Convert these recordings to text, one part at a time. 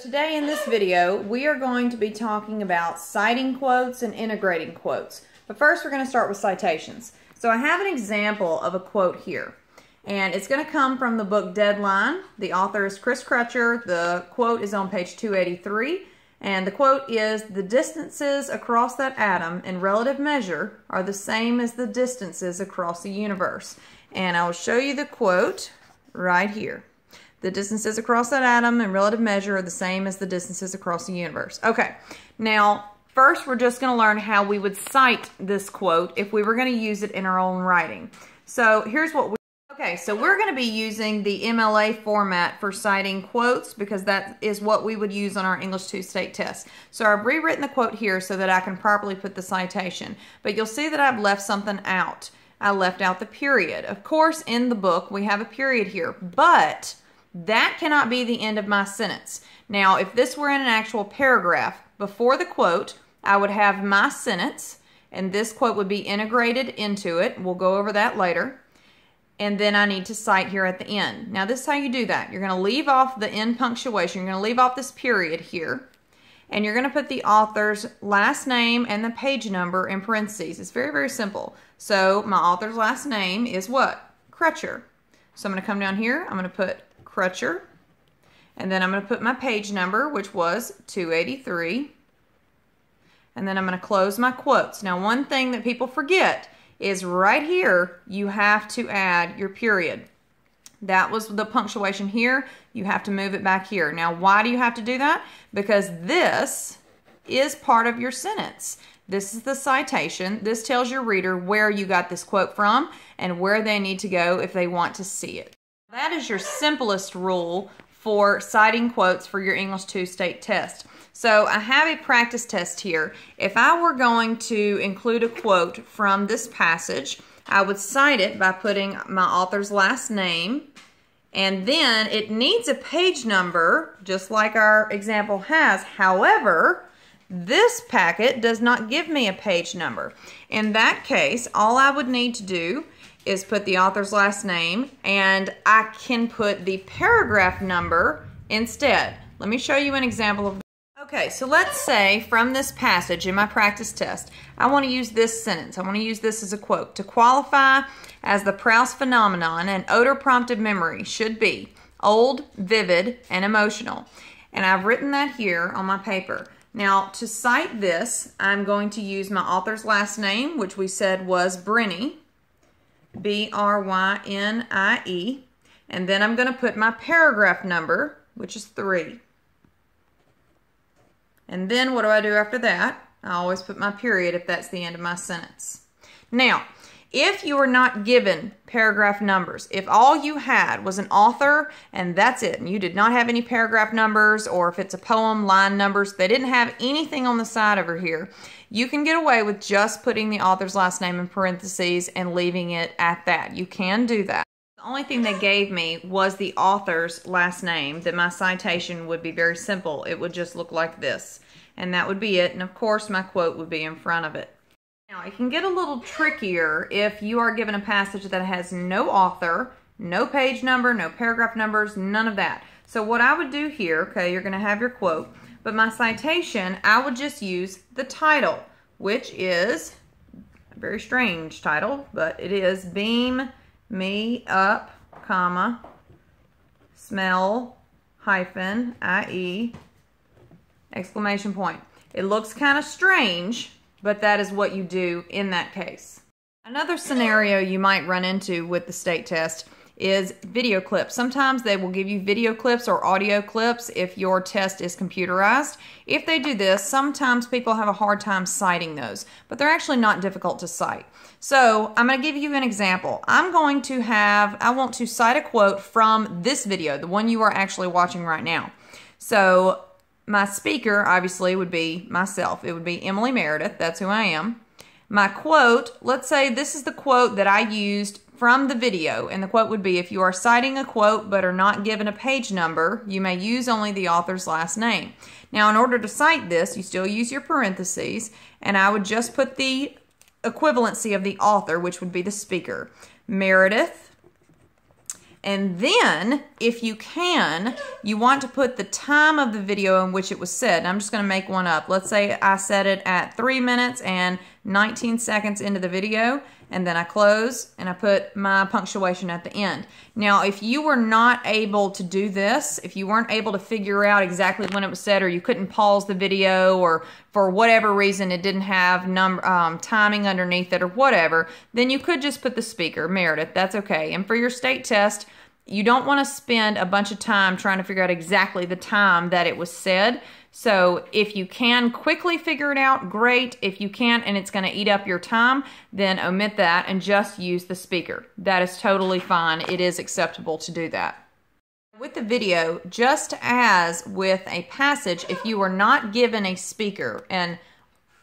Today in this video, we are going to be talking about citing quotes and integrating quotes. But first, we're going to start with citations. So I have an example of a quote here, and it's going to come from the book Deadline. The author is Chris Crutcher. The quote is on page 283, and the quote is, "The distances across that atom in relative measure are the same as the distances across the universe." And I will show you the quote right here. The distances across that atom in relative measure are the same as the distances across the universe. Okay, now first we're just going to learn how we would cite this quote if we were going to use it in our own writing. So here's what so we're going to be using the MLA format for citing quotes because that is what we would use on our English 2 state test. So I've rewritten the quote here so that I can properly put the citation. But you'll see that I've left something out. I left out the period. Of course, in the book we have a period here, but that cannot be the end of my sentence. Now, if this were in an actual paragraph, before the quote, I would have my sentence, and this quote would be integrated into it. We'll go over that later. And then I need to cite here at the end. Now, this is how you do that. You're going to leave off the end punctuation. You're going to leave off this period here, and you're going to put the author's last name and the page number in parentheses. It's very, very simple. So my author's last name is what? Crutcher. So I'm going to come down here. I'm going to put Crutcher, and then I'm going to put my page number, which was 283, and then I'm going to close my quotes. Now, one thing that people forget is right here you have to add your period. That was the punctuation here. You have to move it back here. Now, why do you have to do that? Because this is part of your sentence. This is the citation. This tells your reader where you got this quote from and where they need to go if they want to see it. That is your simplest rule for citing quotes for your English 2 state test. So I have a practice test here. If I were going to include a quote from this passage, I would cite it by putting my author's last name, and then it needs a page number, just like our example has. However, this packet does not give me a page number. In that case, all I would need to do is put the author's last name, and I can put the paragraph number instead. Let me show you an example of that. Okay, so let's say from this passage in my practice test, I want to use this sentence. I want to use this as a quote. "To qualify as the Proust phenomenon, an odor-prompted memory should be old, vivid, and emotional." And I've written that here on my paper. Now, to cite this, I'm going to use my author's last name, which we said was Brynie, B-R-Y-N-I-E, and then I'm going to put my paragraph number, which is 3. And then what do I do after that? I always put my period if that's the end of my sentence. Now, if you are not given paragraph numbers, if all you had was an author and that's it, and you did not have any paragraph numbers, or if it's a poem, line numbers, they didn't have anything on the side over here, you can get away with just putting the author's last name in parentheses and leaving it at that. You can do that. The only thing they gave me was the author's last name, that my citation would be very simple. It would just look like this, and that would be it. And of course, my quote would be in front of it. Now, it can get a little trickier if you are given a passage that has no author, no page number, no paragraph numbers, none of that. So what I would do here, okay, you're going to have your quote, but my citation, I would just use the title, which is a very strange title, but it is "Beam Me Up, comma, Smell, hyphen, IE, exclamation point." It looks kind of strange, but that is what you do in that case. Another scenario you might run into with the state test is video clips. Sometimes they will give you video clips or audio clips if your test is computerized. If they do this, sometimes people have a hard time citing those, but they're actually not difficult to cite. So I'm going to give you an example. I want to cite a quote from this video, the one you are actually watching right now. So my speaker obviously would be myself. It would be Emily Meredith. That's who I am. My quote, let's say this is the quote that I used from the video, and the quote would be, "If you are citing a quote but are not given a page number, you may use only the author's last name." Now, in order to cite this, you still use your parentheses, and I would just put the equivalency of the author, which would be the speaker. Meredith, And then, if you can, you want to put the time of the video in which it was said. And I'm just going to make one up. Let's say I set it at 3 minutes and 19 seconds into the video, and then I close and I put my punctuation at the end. Now, if you were not able to do this, if you weren't able to figure out exactly when it was said, or you couldn't pause the video, or for whatever reason it didn't have timing underneath it or whatever, then you could just put the speaker, Meredith. That's okay. And for your state test, you don't want to spend a bunch of time trying to figure out exactly the time that it was said. So if you can quickly figure it out, great. If you can't and it's going to eat up your time, then omit that and just use the speaker. That is totally fine. It is acceptable to do that. With the video, just as with a passage, if you were not given a speaker and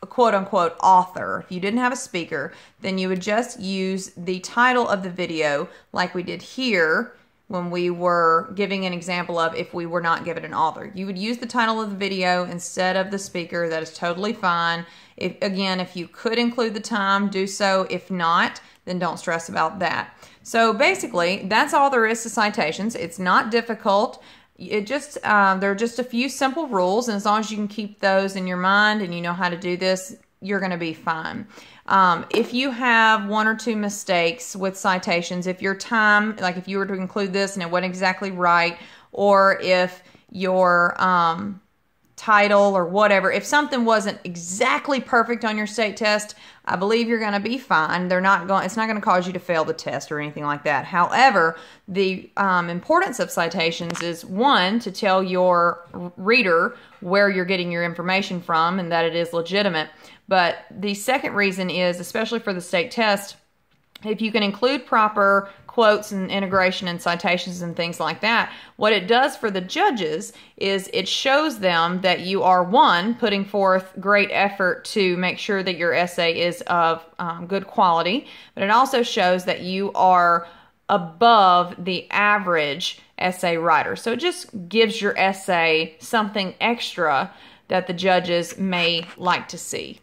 a quote-unquote author, if you didn't have a speaker, then you would just use the title of the video like we did here when we were giving an example of if we were not given an author. You would use the title of the video instead of the speaker. That is totally fine. Again, if you could include the time, do so. If not, then don't stress about that. So basically, that's all there is to citations. It's not difficult. There are just a few simple rules, and as long as you can keep those in your mind and you know how to do this, you're going to be fine. If you have 1 or 2 mistakes with citations, if your time, like if you were to include this and it wasn't exactly right, or if your title or whatever, if something wasn't exactly perfect on your state test, I believe you're going to be fine. It's not going to cause you to fail the test or anything like that. However, the importance of citations is, 1, to tell your reader where you're getting your information from and that it is legitimate. But the second reason is, especially for the state test, if you can include proper quotes and integration and citations and things like that, what it does for the judges is it shows them that you are, 1, putting forth great effort to make sure that your essay is of good quality, but it also shows that you are above the average essay writer. So it just gives your essay something extra that the judges may like to see.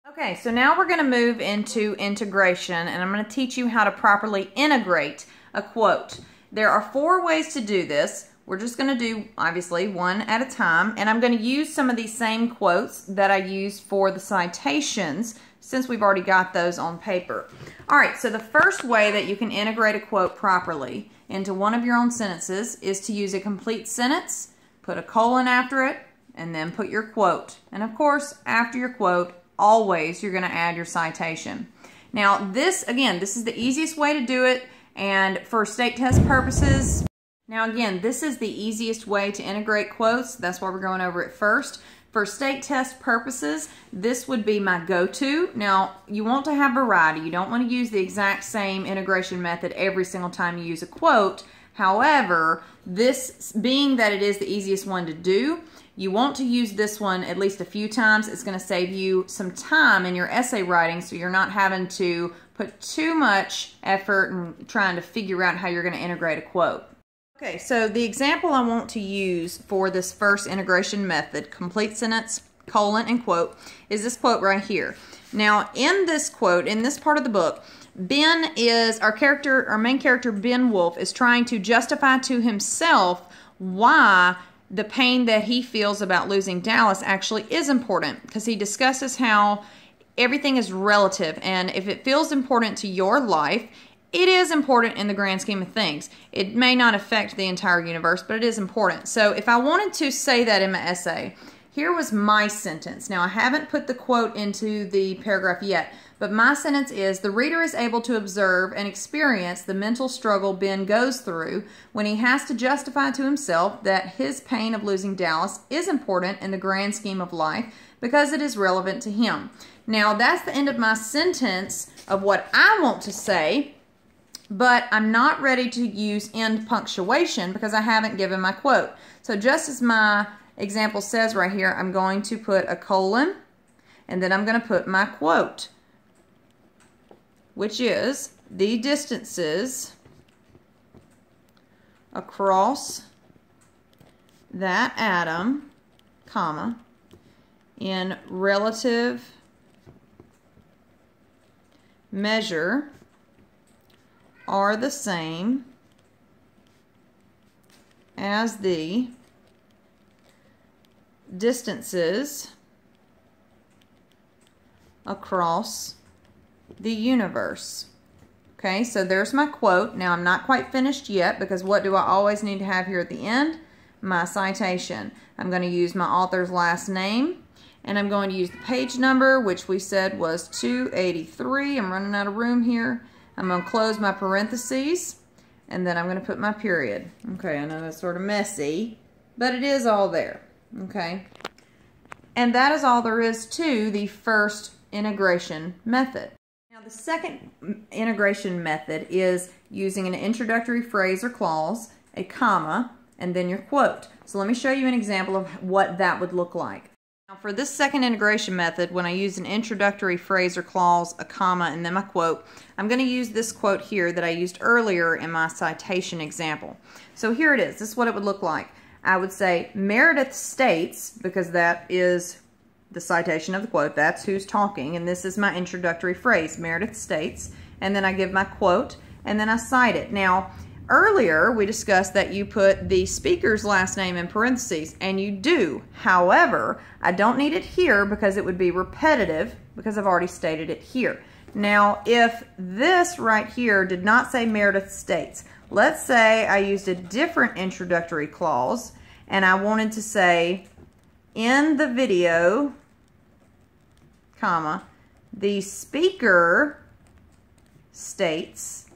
Okay, so now we're going to move into integration, and I'm going to teach you how to properly integrate a quote. There are 4 ways to do this. We're just going to do, obviously, one at a time, and I'm going to use some of these same quotes that I used for the citations since we've already got those on paper. All right, so the first way that you can integrate a quote properly into one of your own sentences is to use a complete sentence, put a colon after it, and then put your quote. And of course, after your quote, always you're going to add your citation. Now this, again, this is the easiest way to do it, and for state test purposes, now again, this is the easiest way to integrate quotes. That's why we're going over it first. For state test purposes, this would be my go-to. Now, you want to have variety. You don't want to use the exact same integration method every single time you use a quote. However, this being that it is the easiest one to do, you want to use this one at least a few times. It's going to save you some time in your essay writing, so you're not having to put too much effort in trying to figure out how you're going to integrate a quote. Okay, so the example I want to use for this first integration method, complete sentence, colon, and quote, is this quote right here. Now, in this quote, in this part of the book, Ben is, our main character, Ben Wolf, is trying to justify to himself why the pain that he feels about losing Dallas actually is important, because he discusses how everything is relative, and if it feels important to your life, it is important in the grand scheme of things. It may not affect the entire universe, but it is important. So if I wanted to say that in my essay, here was my sentence. Now, I haven't put the quote into the paragraph yet, but my sentence is, the reader is able to observe and experience the mental struggle Ben goes through when he has to justify to himself that his pain of losing Dallas is important in the grand scheme of life because it is relevant to him. Now, that's the end of my sentence of what I want to say, but I'm not ready to use end punctuation because I haven't given my quote. So just as my example says right here, I'm going to put a colon, and then I'm going to put my quote, which is, the distances across that atom, comma, in relative measure are the same as the distances across the universe. Okay, so there's my quote. Now I'm not quite finished yet, because what do I always need to have here at the end? My citation. I'm going to use my author's last name, and I'm going to use the page number, which we said was 283. I'm running out of room here. I'm going to close my parentheses, and then I'm going to put my period. Okay, I know that's sort of messy, but it is all there. Okay, and that is all there is to the first integration method. Now the second integration method is using an introductory phrase or clause, a comma, and then your quote. So let me show you an example of what that would look like. Now for this second integration method, when I use an introductory phrase or clause, a comma, and then my quote, I'm going to use this quote here that I used earlier in my citation example. So here it is. This is what it would look like. I would say, Meredith states, because that is the citation of the quote, that's who's talking, and this is my introductory phrase, Meredith states, and then I give my quote, and then I cite it. Now, earlier we discussed that you put the speaker's last name in parentheses, and you do. However, I don't need it here because it would be repetitive, because I've already stated it here. Now, if this right here did not say Meredith states, let's say I used a different introductory clause, and I wanted to say, in the video, comma, the speaker states,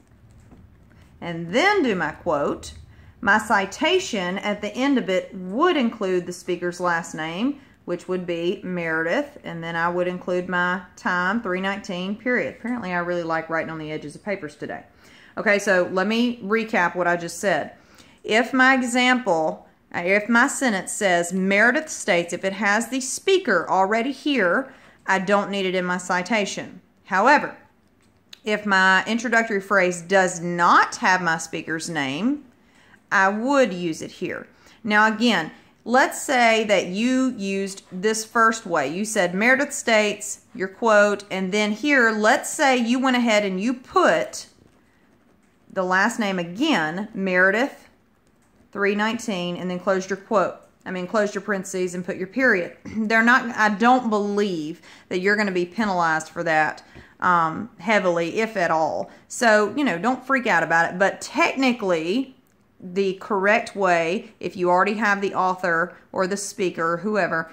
and then do my quote. My citation at the end of it would include the speaker's last name, which would be Meredith, and then I would include my time, 3:19, period. Apparently I really like writing on the edges of papers today. Okay, so let me recap what I just said. If my example, if my sentence says Meredith states, if it has the speaker already here, I don't need it in my citation. However, if my introductory phrase does not have my speaker's name, I would use it here. Now again, let's say that you used this first way. You said Meredith states, your quote, and then here, let's say you went ahead and you put the last name again, Meredith, 3:19, and then closed your quote. Closed your parentheses and put your period. I don't believe that you're going to be penalized for that heavily, if at all. So, don't freak out about it. But technically, the correct way, if you already have the author or the speaker, whomever,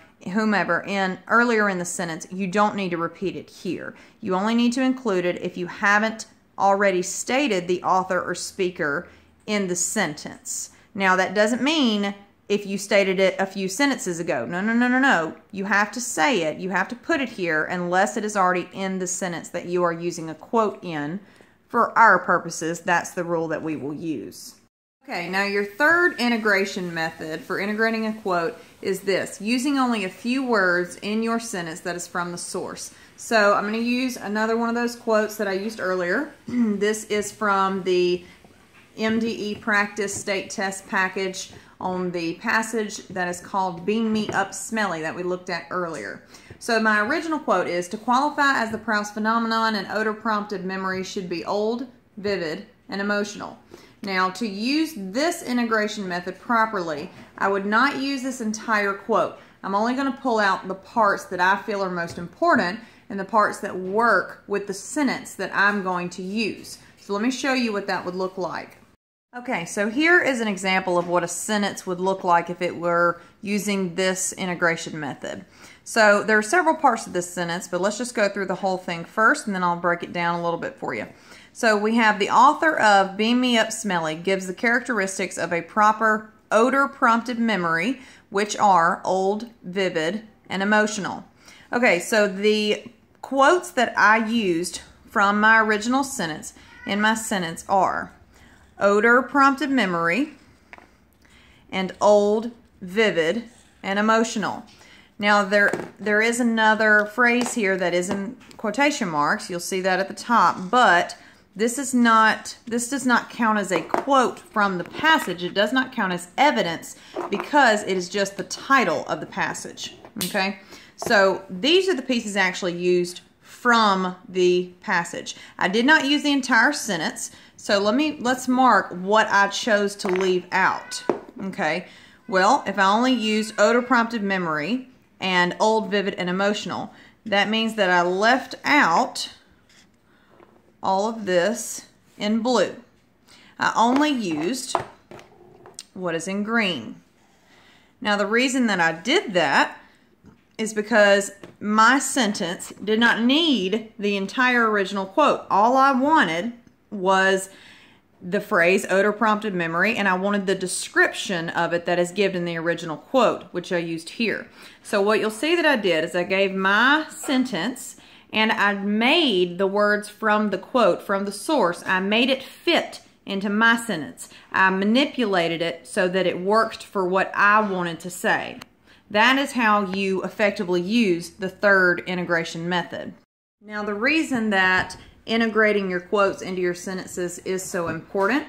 earlier in the sentence, you don't need to repeat it here. You only need to include it if you haven't already stated the author or speaker in the sentence. Now, that doesn't mean if you stated it a few sentences ago. No. You have to say it. You have to put it here unless it is already in the sentence that you are using a quote in. For our purposes, that's the rule that we will use. Okay, now your third integration method for integrating a quote is this, using only a few words in your sentence that is from the source. So I'm going to use another one of those quotes that I used earlier. This is from the MDE Practice State Test Package on the passage that is called Beam Me Up Smelly that we looked at earlier. So my original quote is, to qualify as the Proust phenomenon, an odor-prompted memory should be old, vivid, and emotional. Now, to use this integration method properly, I would not use this entire quote. I'm only going to pull out the parts that I feel are most important and the parts that work with the sentence that I'm going to use. So let me show you what that would look like. Okay, so here is an example of what a sentence would look like if it were using this integration method. So there are several parts of this sentence, but let's just go through the whole thing first, and then I'll break it down a little bit for you. So we have the author of Beam Me Up Smelly gives the characteristics of a proper odor-prompted memory, which are old, vivid, and emotional. Okay, so the quotes that I used from my original sentence in my sentence are odor-prompted memory and old, vivid, and emotional. Now there is another phrase here that is in quotation marks. You'll see that at the top, but this does not count as a quote from the passage. It does not count as evidence because it is just the title of the passage. Okay? So these are the pieces actually used from the passage. I did not use the entire sentence, so let's mark what I chose to leave out. Okay, well, if I only use odor-prompted memory and old, vivid, and emotional, that means that I left out all of this in blue. I only used what is in green. Now, the reason that I did that is because my sentence did not need the entire original quote. All I wanted was the phrase odor-prompted memory, and I wanted the description of it that is given in the original quote, which I used here. So what you'll see that I did is I gave my sentence and I made the words from the quote, from the source, I made it fit into my sentence. I manipulated it so that it worked for what I wanted to say. That is how you effectively use the third integration method. Now, the reason that integrating your quotes into your sentences is so important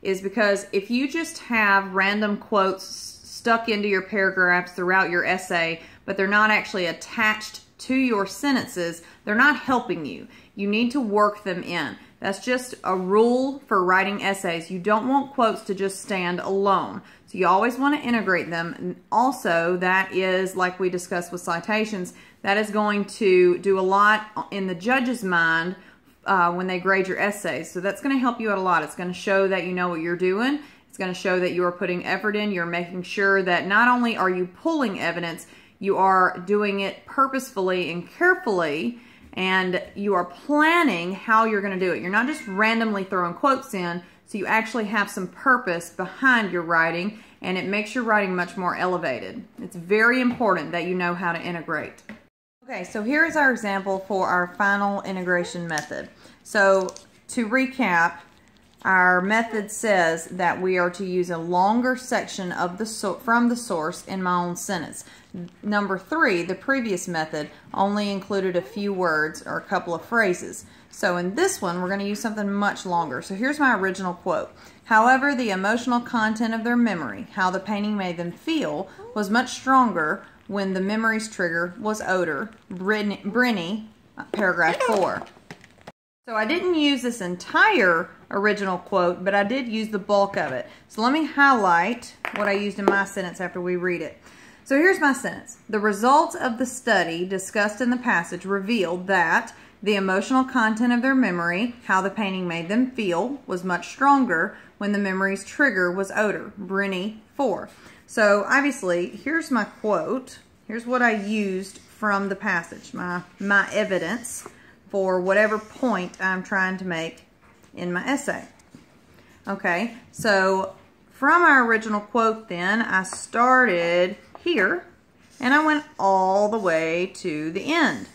is because if you just have random quotes stuck into your paragraphs throughout your essay, but they're not actually attached to your sentences, they're not helping you. You need to work them in. That's just a rule for writing essays. You don't want quotes to just stand alone. So you always want to integrate them. And also, that is, like we discussed with citations, that is going to do a lot in the judge's mind when they grade your essays. So that's going to help you out a lot. It's going to show that you know what you're doing. It's going to show that you are putting effort in. You're making sure that not only are you pulling evidence, you are doing it purposefully and carefully, and you are planning how you're going to do it. You're not just randomly throwing quotes in, so you actually have some purpose behind your writing, and it makes your writing much more elevated. It's very important that you know how to integrate. Okay, so here is our example for our final integration method. So to recap, our method says that we are to use a longer section of from the source in my own sentence. Number 3, the previous method, only included a few words or a couple of phrases. So in this one, we're going to use something much longer. So here's my original quote. However, the emotional content of their memory, how the painting made them feel, was much stronger when the memory's trigger was odor. Brinny, paragraph 4. So I didn't use this entire original quote, but I did use the bulk of it. So let me highlight what I used in my sentence after we read it. So here's my sentence. The results of the study discussed in the passage revealed that the emotional content of their memory, how the painting made them feel, was much stronger when the memory's trigger was odor. Brinny 4. So obviously, here's my quote. Here's what I used from the passage, my evidence for whatever point I'm trying to make in my essay. Okay, so from our original quote then, I started here and I went all the way to the end.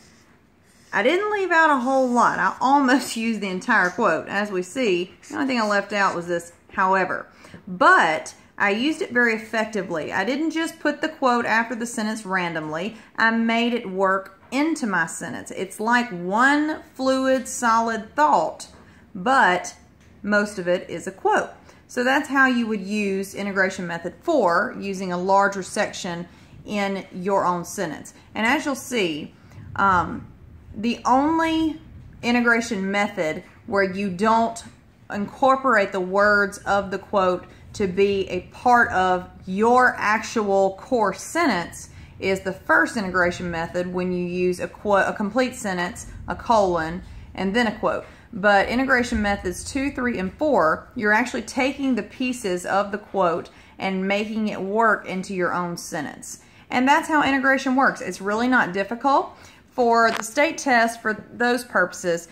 I didn't leave out a whole lot. I almost used the entire quote. As we see, the only thing I left out was this however. But I used it very effectively. I didn't just put the quote after the sentence randomly. I made it work into my sentence. It's like one fluid, solid thought, but most of it is a quote. So that's how you would use integration method 4, using a larger section in your own sentence. And as you'll see, the only integration method where you don't incorporate the words of the quote to be a part of your actual core sentence is the first integration method, when you use a complete sentence, a colon, and then a quote. But integration methods 2, 3, and 4, you're actually taking the pieces of the quote and making it work into your own sentence. And that's how integration works. It's really not difficult. For the state test, for those purposes,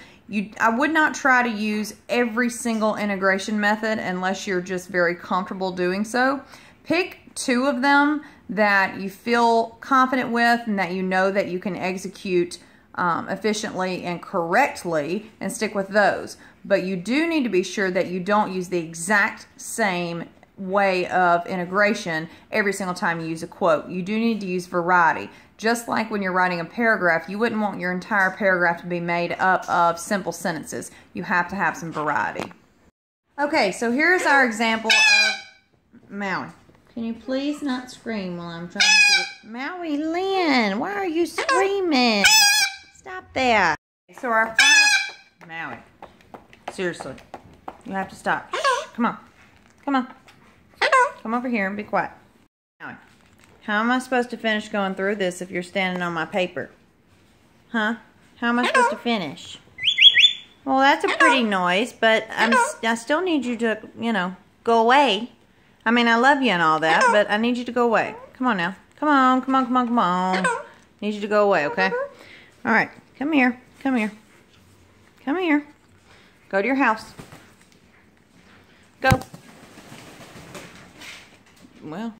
I would not try to use every single integration method unless you're just very comfortable doing so. Pick 2 of them that you feel confident with and that you know that you can execute efficiently and correctly, and stick with those. But you do need to be sure that you don't use the exact same way of integration every single time you use a quote. You do need to use variety. Just like when you're writing a paragraph, you wouldn't want your entire paragraph to be made up of simple sentences. You have to have some variety. Okay, so here's our example of Maui. Can you please not scream while I'm trying to... Maui Lynn, why are you screaming? Stop that. So our final... Maui, seriously, you have to stop. Come on. Come on. Come over here and be quiet. Now, how am I supposed to finish going through this if you're standing on my paper? Huh? How am I supposed to finish? Well, that's a pretty noise, but I still need you to, you know, go away. I mean, I love you and all that, but I need you to go away. Come on now. Come on, come on, come on, come on. Need you to go away, okay? All right. Come here. Come here. Come here. Go to your house. Go. Well.